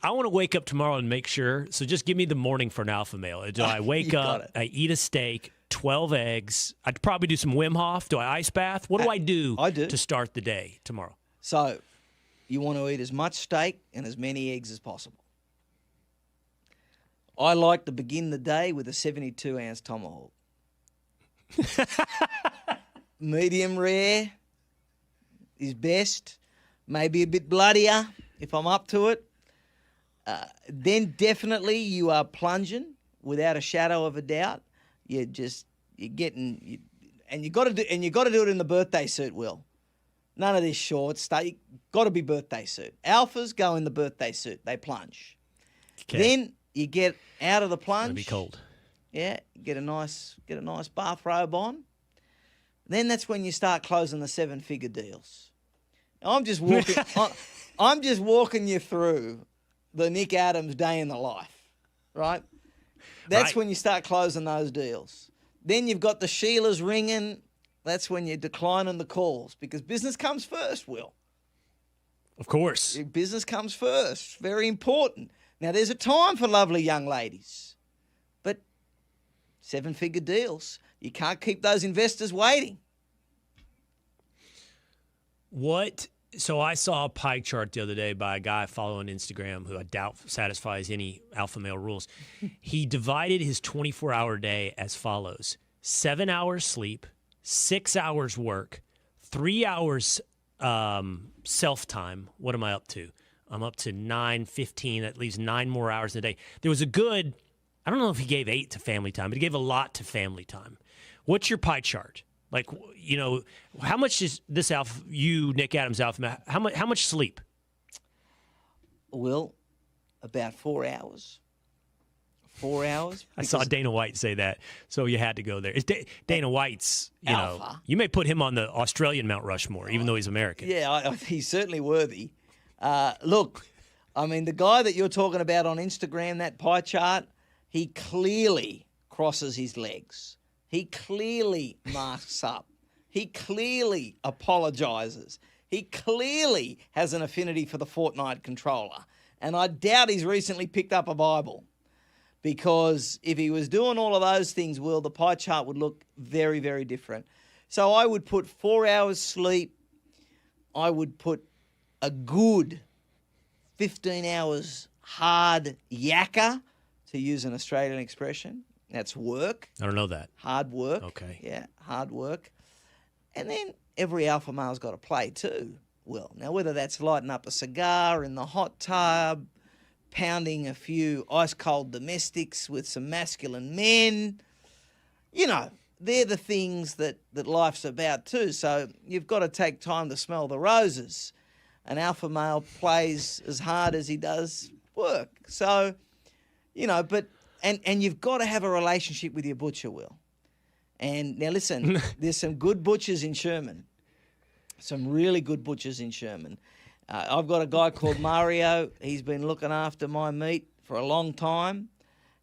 I want to wake up tomorrow and make sure. So just give me the morning for an alpha male. Do I wake up, I eat a steak, 12 eggs. I'd probably do some Wim Hof. Do I ice bath? What do I do to start the day tomorrow? So you want to eat as much steak and as many eggs as possible. I like to begin the day with a 72-ounce tomahawk. Medium rare is best. Maybe a bit bloodier if I'm up to it. Then definitely you are plunging without a shadow of a doubt. You got to do it in the birthday suit, Will. None of this short stuff. You got to be birthday suit. Alphas go in the birthday suit. They plunge. Okay. Then you get out of the plunge. It's gonna be cold. Yeah, get a nice bathrobe on. Then that's when you start closing the 7-figure deals. I'm just walking you through the Nick Adams day in the life, right? That's when you start closing those deals. Then you've got the Sheilas ringing. That's when you're declining the calls, because business comes first, Will. Of course. Business comes first. Very important. Now, there's a time for lovely young ladies, but 7-figure deals, you can't keep those investors waiting. So I saw a pie chart the other day by a guy I follow on Instagram who I doubt satisfies any alpha male rules. He divided his 24-hour day as follows: 7 hours sleep, 6 hours work, 3 hours self-time. What am I up to? I'm up to 9:15. That leaves 9 more hours in a day. There was I don't know if he gave 8 to family time, but he gave a lot to family time. What's your pie chart? Like, how much is this Nick Adams alpha? How much sleep? Well, about 4 hours. 4 hours. I saw Dana White say that, so you had to go there. Dana White's, alpha. You may put him on the Australian Mount Rushmore, even though he's American. Yeah, he's certainly worthy. Look, I mean, the guy that you're talking about on Instagram, that pie chart, he clearly crosses his legs. He clearly masks up. He clearly apologises. He clearly has an affinity for the Fortnite controller. And I doubt he's recently picked up a Bible. Because if he was doing all of those things, Will, the pie chart would look very, very different. So I would put 4 hours sleep. I would put a good 15 hours hard yakka, to use an Australian expression. That's work. I don't know that. Hard work. Okay. Yeah, hard work. And then every alpha male's got to play too, Will. Now, whether that's lighting up a cigar in the hot tub, pounding a few ice-cold domestics with some masculine men, you know, they're the things that life's about too. So you've got to take time to smell the roses. An alpha male plays as hard as he does work. So, you know, but and you've got to have a relationship with your butcher, Will. And now listen, there's some good butchers in Sherman. Some really good butchers in Sherman. I've got a guy called Mario. He's been looking after my meat for a long time.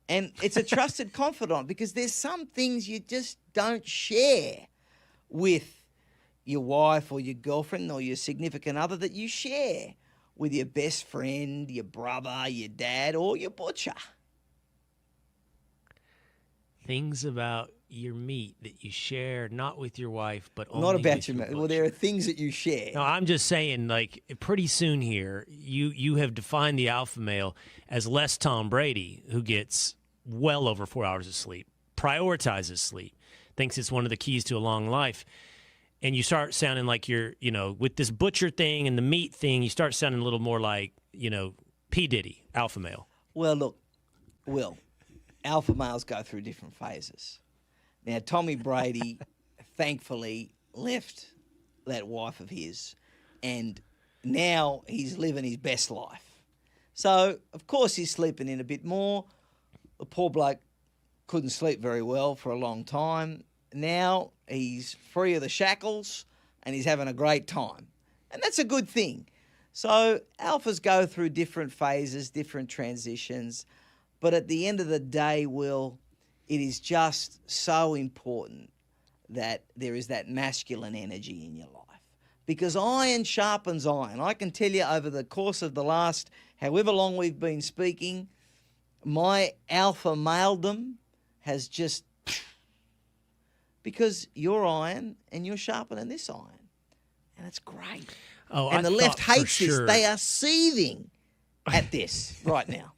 And it's a trusted confidant, because there's some things you just don't share with your wife or your girlfriend or your significant other that you share with your best friend, your brother, your dad, or your butcher. Things about your meat that you share, not with your wife, but only Not about with your your meat. butcher. Well, there are things that you share. No, I'm just saying, like, pretty soon here, you have defined the alpha male as less Tom Brady, who gets well over 4 hours of sleep, prioritizes sleep, thinks it's one of the keys to a long life. And you start sounding like you're, you know, with this butcher thing and the meat thing, you start sounding a little more like, you know, P. Diddy, alpha male. Well, look, Will, alpha males go through different phases. Now, Tommy Brady, thankfully, left that wife of his, and now he's living his best life. So, of course, he's sleeping in a bit more. The poor bloke couldn't sleep very well for a long time. Now he's free of the shackles and he's having a great time. And that's a good thing. So alphas go through different phases, different transitions. But at the end of the day, Will, it is just so important that there is that masculine energy in your life. Because iron sharpens iron. I can tell you, over the course of the last however long we've been speaking, my alpha maledom has just... because you're iron and you're sharpening this iron. And it's great. Oh, and I the left thought for hates this. sure. They are seething at this right now.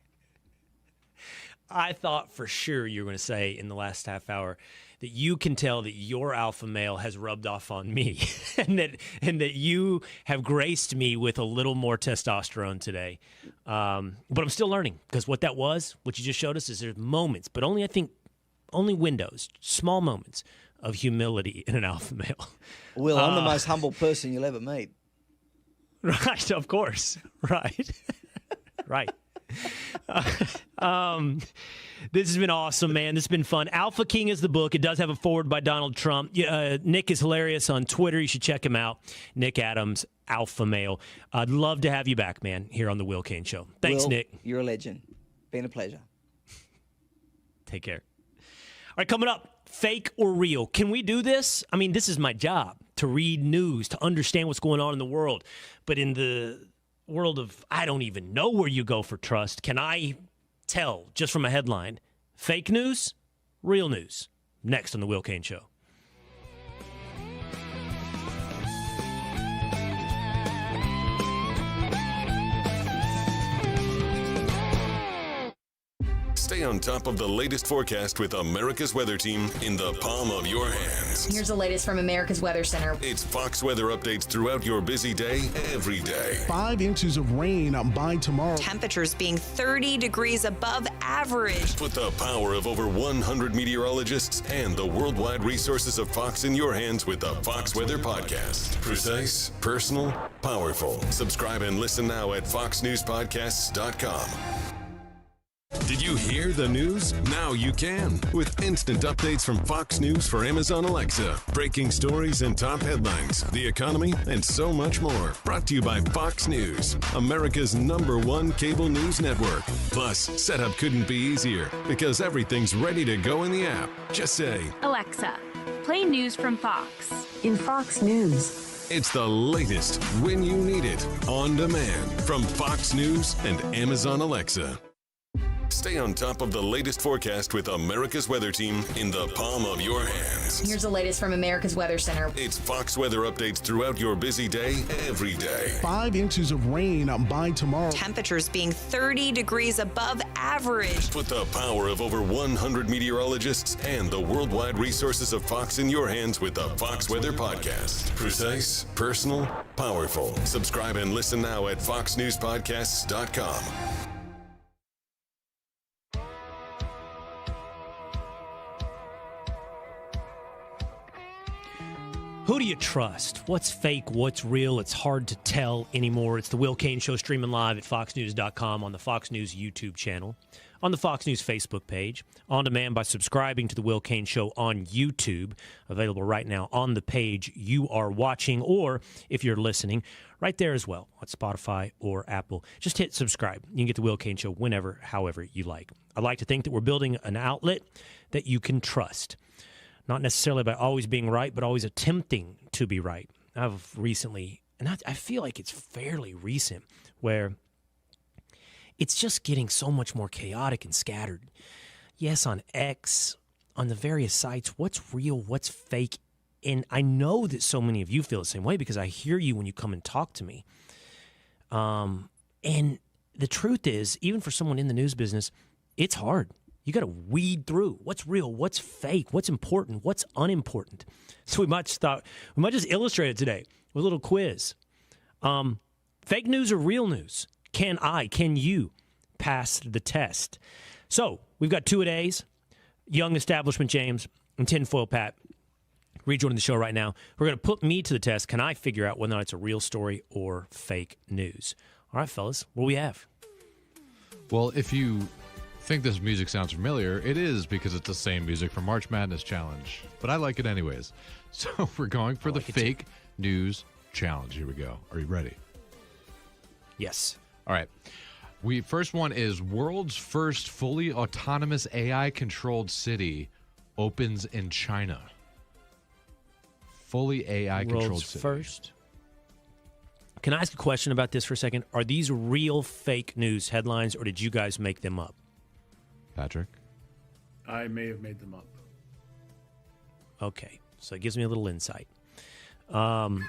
I thought for sure you were going to say in the last half hour that you can tell that your alpha male has rubbed off on me and that you have graced me with a little more testosterone today. But I'm still learning, because what you just showed us, is there's moments, but only, I think, only windows, small moments of humility in an alpha male. Will, I'm the most humble person you'll ever meet. Right, of course. Right. Right. This has been awesome, man. This has been fun. Alpha King is the book. It does have a foreword by Donald Trump. Nick is hilarious on Twitter. You should check him out. Nick Adams, Alpha Male. I'd love to have you back, man, here on the Will Cain Show. Thanks, Will, Nick. You're a legend. Been a pleasure. Take care. All right, coming up, fake or real. Can we do this? I mean, this is my job, to read news, to understand what's going on in the world. But in the world of, I don't even know where you go for trust, can I tell just from a headline, fake news, real news? Next on the Will Cain Show. Stay on top of the latest forecast with America's Weather Team in the palm of your hands. Here's the latest from America's Weather Center. It's Fox weather updates throughout your busy day, every day. 5 inches of rain by tomorrow. Temperatures being 30 degrees above average. Put the power of over 100 meteorologists and the worldwide resources of Fox in your hands with the Fox Weather Podcast. Precise, personal, powerful. Subscribe and listen now at foxnewspodcasts.com. Did you hear the news? Now you can. With instant updates from Fox News for Amazon Alexa. Breaking stories and top headlines, the economy, and so much more. Brought to you by Fox News, America's #1 cable news network. Plus, setup couldn't be easier because everything's ready to go in the app. Just say, Alexa, play news from Fox. In Fox News. It's the latest when you need it, on demand, from Fox News and Amazon Alexa. Stay on top of the latest forecast with America's Weather Team in the palm of your hands. Here's the latest from America's Weather Center. It's Fox weather updates throughout your busy day, every day. 5 inches of rain by tomorrow. Temperatures being 30 degrees above average. Put the power of over 100 meteorologists and the worldwide resources of Fox in your hands with the Fox Weather Podcast. Precise, personal, powerful. Subscribe and listen now at foxnewspodcasts.com. Who do you trust? What's fake? What's real? It's hard to tell anymore. It's the Will Cain Show, streaming live at foxnews.com, on the Fox News YouTube channel, on the Fox News Facebook page, on demand by subscribing to the Will Cain Show on YouTube, available right now on the page you are watching, or if you're listening, right there as well on Spotify or Apple. Just hit subscribe. You can get the Will Cain Show whenever, however you like. I like to think that we're building an outlet that you can trust. Not necessarily by always being right, but always attempting to be right. I've recently, and I feel like it's fairly recent, where it's just getting so much more chaotic and scattered. Yes, on X, on the various sites, what's real, what's fake? And I know that so many of you feel the same way because I hear you when you come and talk to me. And the truth is, even for someone in the news business, it's hard. You got to weed through what's real, what's fake, what's important, what's unimportant. So we might just illustrate it today with a little quiz. Fake news or real news? Can you pass the test? So we've got 2-a-days, young establishment James and tinfoil Pat rejoining the show right now. We're going to put me to the test. Can I figure out whether or not it's a real story or fake news? All right, fellas, what do we have? Well, if you think this music sounds familiar, it is because it's the same music from March Madness Challenge, but I like it anyways. So we're going for the fake news challenge. Here we go. Are you ready? Yes. All right. First one is world's first fully autonomous AI controlled city opens in China. Fully AI controlled city. First. Can I ask a question about this for a second? Are these real fake news headlines, or did you guys make them up? Patrick? I may have made them up. Okay, so it gives me a little insight. The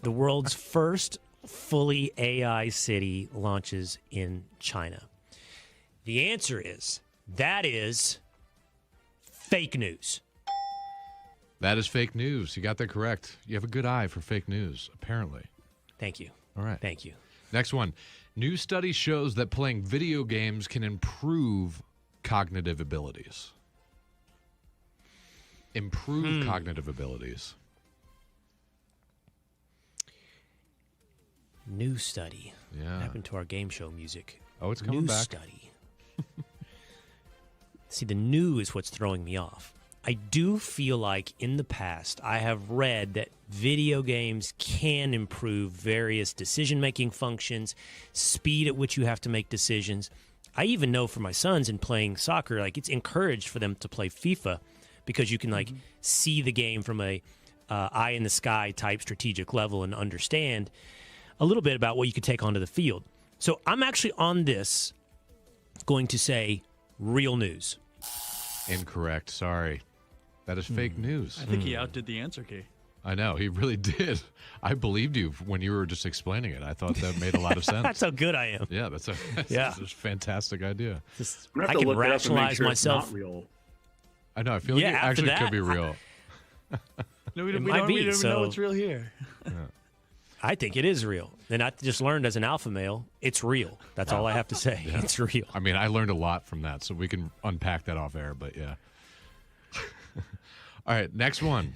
world's first fully AI city launches in China. The answer is, that is fake news. That is fake news. You got that correct. You have a good eye for fake news, apparently. Thank you. All right. Thank you. Next one. New study shows that playing video games can improve cognitive abilities. Improve cognitive abilities. New study. Yeah. What happened to our game show music? Oh, it's coming new back. Study. See, the new is what's throwing me off. I do feel like in the past I have read that video games can improve various decision-making functions, speed at which you have to make decisions. I even know for my sons in playing soccer, like it's encouraged for them to play FIFA because you can like see the game from a eye in the sky type strategic level and understand a little bit about what you could take onto the field. So I'm actually on this going to say real news. Incorrect. Sorry. That is fake news. I think he outdid the answer, Kay. I know. He really did. I believed you when you were just explaining it. I thought that made a lot of sense. That's how good I am. Yeah, that's a fantastic idea. I can rationalize myself. It's not real. I know. I feel like it actually could be real. No, we don't know what's real here. Yeah. I think it is real. And I just learned as an alpha male, it's real. That's all I have to say. Yeah. It's real. I mean, I learned a lot from that, so we can unpack that off air, but yeah. All right, next one.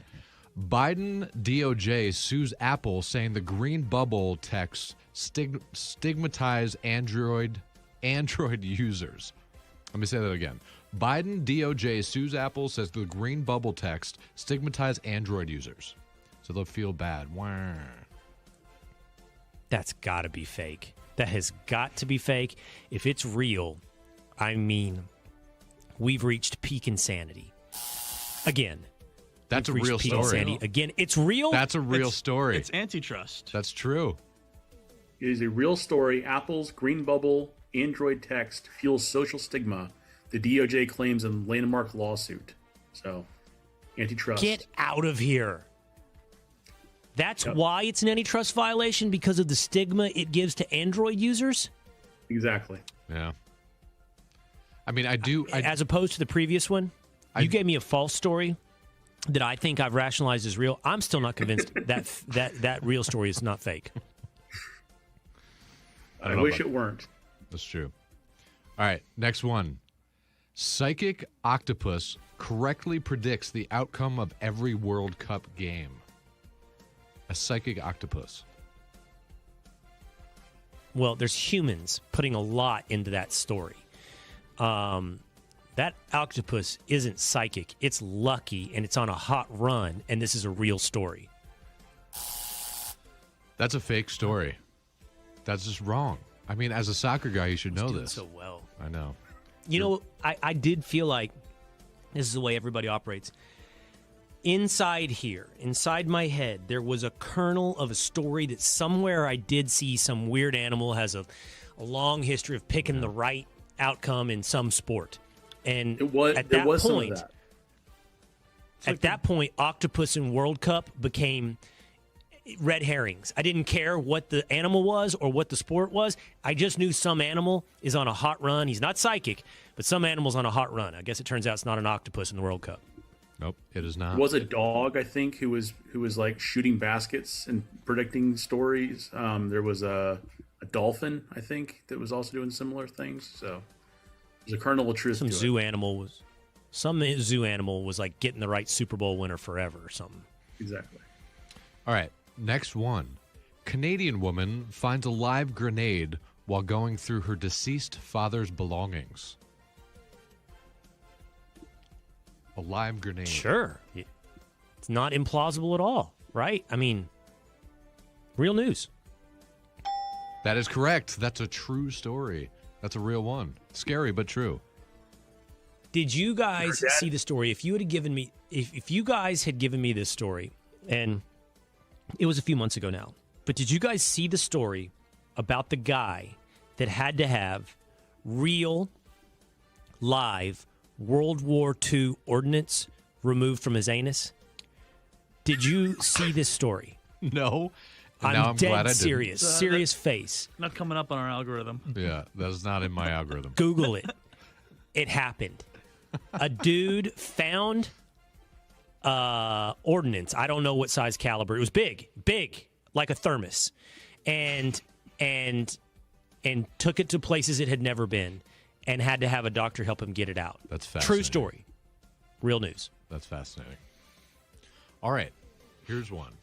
Biden DOJ sues Apple saying the green bubble text stigmatize Android Android users. Let me say that again. Biden DOJ sues Apple, says the green bubble text stigmatize Android users, so they'll feel bad. Wah. That's got to be fake. That has got to be fake. If it's real, I mean, we've reached peak insanity. Again. That's a real story. Insanity. Again, it's real. That's a real story. It's antitrust. That's true. It is a real story. Apple's green bubble Android text fuels social stigma. The DOJ claims in landmark lawsuit. So, antitrust. Get out of here. That's why it's an antitrust violation, because of the stigma it gives to Android users? Exactly. Yeah. I mean, as opposed to the previous one, you gave me a false story that I think I've rationalized as real. I'm still not convinced that real story is not fake. I wish it weren't. That's true. All right, next one. Psychic octopus correctly predicts the outcome of every World Cup game. A psychic octopus. Well, there's humans putting a lot into that story. That octopus isn't psychic. It's lucky, and it's on a hot run, and this is a real story. That's a fake story. That's just wrong. I mean, as a soccer guy, you should know this. So well. I know. You know, I did feel like this is the way everybody operates. Inside here, inside my head, there was a kernel of a story that somewhere I did see some weird animal has a long history of picking the right outcome in some sport. And at that point, octopus and World Cup became red herrings. I didn't care what the animal was or what the sport was. I just knew some animal is on a hot run. He's not psychic, but some animal's on a hot run. I guess it turns out it's not an octopus in the World Cup. Nope, it is not. It was a dog, I think, who was like shooting baskets and predicting stories. There was a dolphin, I think, that was also doing similar things. So there's a kernel of truth. Some zoo animal was like getting the right Super Bowl winner forever or something. Exactly. All right, next one. Canadian woman finds a live grenade while going through her deceased father's belongings. A live grenade. Sure. It's not implausible at all, right? I mean, real news. That is correct. That's a true story. That's a real one. Scary, but true. Did you guys see the story? If you guys had given me this story, and it was a few months ago now, but did you guys see the story about the guy that had to have real, live World War II ordnance removed from his anus? Did you see this story? No. I'm dead serious. Serious face. Not coming up on our algorithm. Yeah, that's not in my algorithm. Google it. It happened. A dude found ordnance. I don't know what size caliber. It was big, like a thermos, and took it to places it had never been, and had to have a doctor help him get it out. That's fascinating. True story. Real news. That's fascinating. All right, here's one.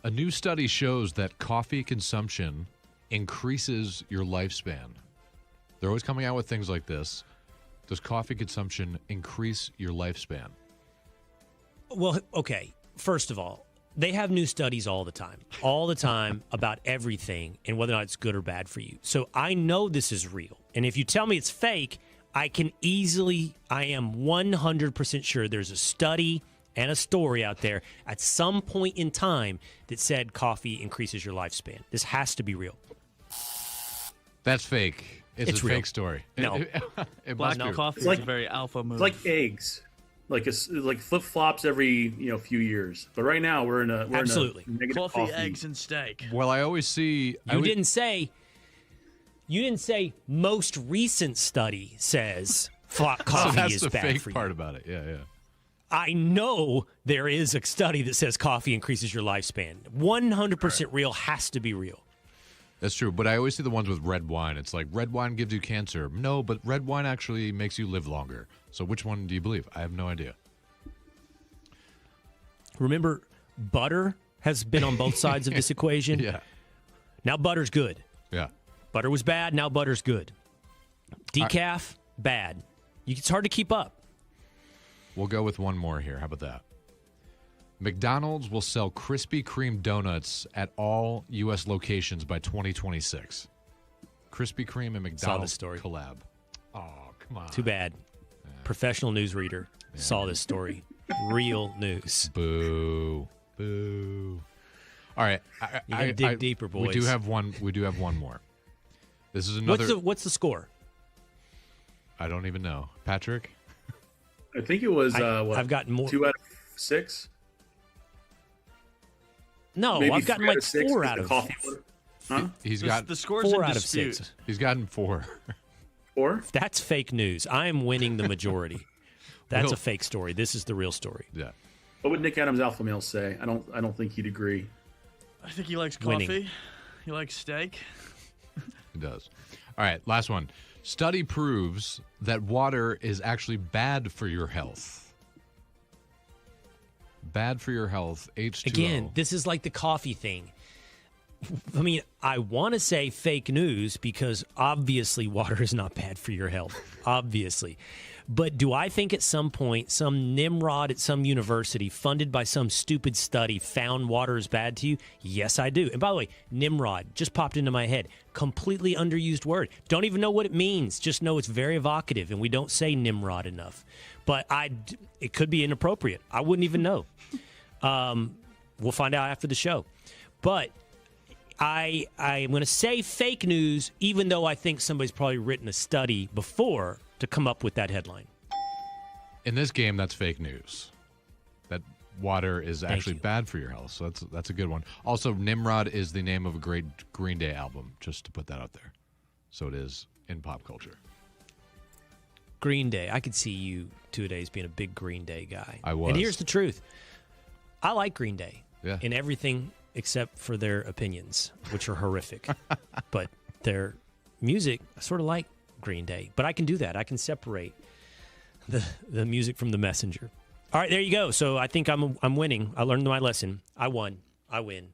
A new study shows that coffee consumption increases your lifespan. They're always coming out with things like this. Does coffee consumption increase your lifespan? Well, okay. First of all, they have new studies all the time about everything and whether or not it's good or bad for you. So I know this is real. And if you tell me it's fake, I am 100% sure there's a study and a story out there at some point in time that said coffee increases your lifespan. This has to be real. That's fake. It's a real. fake story. No. Black coffee is a very alpha move. It's like eggs. Like flip-flops every You years. But right now we're in a Absolutely. negative coffee, eggs, and steak. Well, I always see... You didn't say most recent study says coffee is bad for you. That's the fake part about it. Yeah. I know there is a study that says coffee increases your lifespan. 100% real has to be real. That's true, but I always see the ones with red wine. It's like, red wine gives you cancer. No, but red wine actually makes you live longer. So which one do you believe? I have no idea. Remember, butter has been on both sides of this equation? Yeah. Now butter's good. Yeah. Butter was bad, now butter's good. Decaf, bad. It's hard to keep up. We'll go with one more here. How about that? McDonald's will sell Krispy Kreme donuts at all U.S. locations by 2026. Krispy Kreme and McDonald's saw this story. collab. Oh, come on. Too bad. Yeah. Professional news reader saw this story. Real news. Boo. Boo. All right. You gotta dig deeper, boys. We do have one more. This is another. What's the score? I don't even know. Patrick? I think it was, I've gotten more. 2 out of 6? No, Maybe I've gotten like 4 out of 6. Huh? He's got the scores 4 in out of dispute. 6. He's gotten 4. 4? That's fake news. I am winning the majority. That's a fake story. This is the real story. Yeah. What would Nick Adams Alpha Male say? I don't think he'd agree. I think he likes Winning. coffee. He likes steak. He does. All right, last one. Study proves that water is actually bad for your health. Bad for your health, H2O. Again, this is like the coffee thing. I mean, I want to say fake news because obviously water is not bad for your health. Obviously. But do I think at some point some Nimrod at some university funded by some stupid study found water is bad to you? Yes, I do. And by the way, Nimrod just popped into my head. Completely underused word. Don't even know what it means. Just know it's very evocative, and we don't say Nimrod enough. But it could be inappropriate. I wouldn't even know. We'll find out after the show. But I'm going to say fake news, even though I think somebody's probably written a study before to come up with that headline. In this game, that's fake news. That water is actually bad for your health. So that's a good one. Also, Nimrod is the name of a great Green Day album, just to put that out there. So it is in pop culture. Green Day. I could see you 2 days being a big Green Day guy. I was. And here's the truth. I like Green Day. Yeah. In everything except for their opinions, which are horrific. But their music, I sort of like Green Day. But I can do that. I can separate the music from the messenger. All right, there you go. So I think I'm winning. I learned my lesson. I won. I win.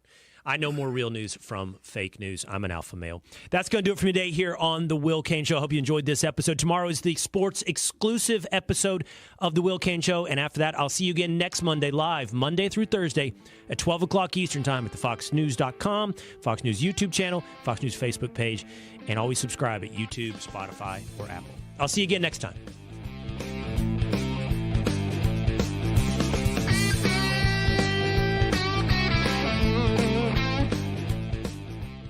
I know more real news from fake news. I'm an alpha male. That's going to do it for me today here on The Will Cain Show. I hope you enjoyed this episode. Tomorrow is the sports exclusive episode of The Will Cain Show. And after that, I'll see you again next Monday, live Monday through Thursday at 12 o'clock Eastern Time at the foxnews.com, Fox News YouTube channel, Fox News Facebook page, and always subscribe at YouTube, Spotify, or Apple. I'll see you again next time.